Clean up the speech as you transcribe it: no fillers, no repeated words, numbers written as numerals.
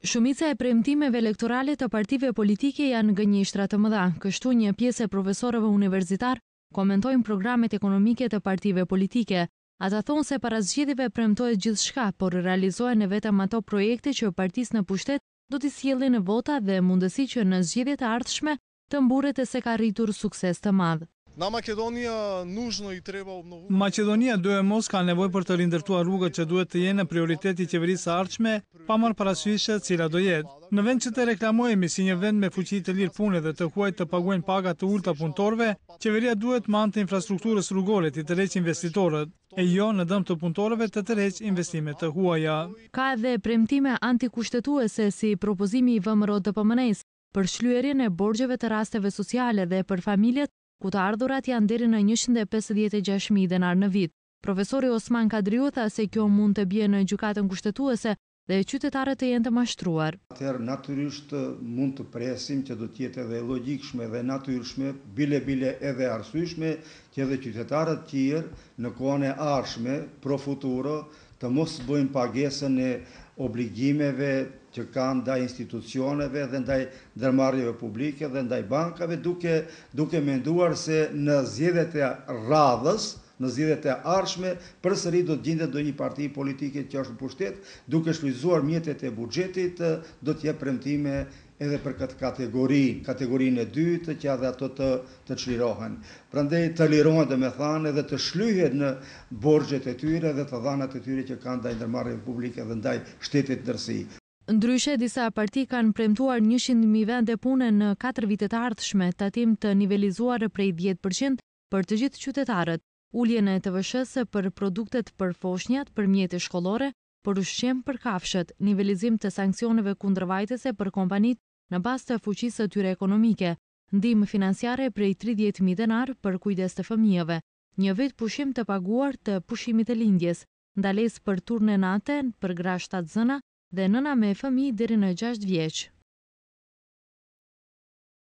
Shumica e premtimeve elektorale të partive politike janë gënjeshtra të mëdha, kështu një pjesë e profesorëve universitar komentojnë programet ekonomike të partive politike. Ata thonë se para zgjedhjeve premtohet gjithçka, por realizohen vetëm ato projekte që partisë në pushtet do t'i sjellin vota dhe mundësi që në zgjedhjet e ardhshme të mburret e se ka rritur sukses të madh. Maqedonia mos ka nevojë për të rindërtuar rrugët që duhet të jenë prioriteti i qeverisë së ardhshme, pa marrë parasysh se cila do jetë. Në vend që të reklamohemi si një vend me fuqi të lirë pune dhe të huaj të paguajnë paga të ulta punëtorëve, qeveria duhet me anë të infrastrukturës rrugore të tërheqë investitorët, e jo në dëm të punëtorëve të tërheqë investimet të huaja. Ka edhe premtime antikushtetuese si propozimi i VMRO-DPM-s për shlyerjen e borxheve të rasteve sociale dhe për familjet ku të ardhurat janë deri në 156.000 denar në vit. Profesori Osman Kadriu tha se kjo mund të bie në gjykatën kushtetuese dhe qytetarët të jenë të mashtruar. Atëherë natyrisht mund të presim që do të jetë edhe logjikshme dhe natyrshme, bile edhe arsyeshme, që edhe qytetarët tjerë në kohën e ardhshme pro futuro të mos bëjnë pagesën e obligimeve që kanë ndaj institucioneve dhe ndaj ndërmarrjeve publike dhe ndaj bankave, duke menduar se në zgjedhjet e radhës, në zgjedhjet e ardhshme, përsëri do të gjendet ndonjë parti politike që është në pushtet, duke shfrytzuar mjetet e buxhetit, do të jep premtime edhe për këtë kategorinë e dytë, që edhe ato të çlirohen. Prandaj të lirohen domethënë edhe të shlyhen në borxhet e tyre dhe të dhanat e tyre që kanë ndaj ndërmarrjeve publike dhe ndaj shtetit ndërsi. Ndryshe, disa parti kanë premtuar 100.000 vende pune në 4 vitet e ardhshme, tatim të nivelizuar prej 10% për të gjithë qytetarët, uljen e TVSH-s për produktet për foshnjat, për mjete shkollore, për ushqim për kafshët, nivelizim të sanksioneve kundërvajtëse për kompanit në bazë të fuqisë së tyre ekonomike, ndihmë financiare prej 30.000 denar për kujdes të fëmijëve, një vit pushim të paguar të pushimit të lindjes, ndalesë për turne nate për gra 7 zëna dhe nëna me fëmijë deri në 6 vjeç.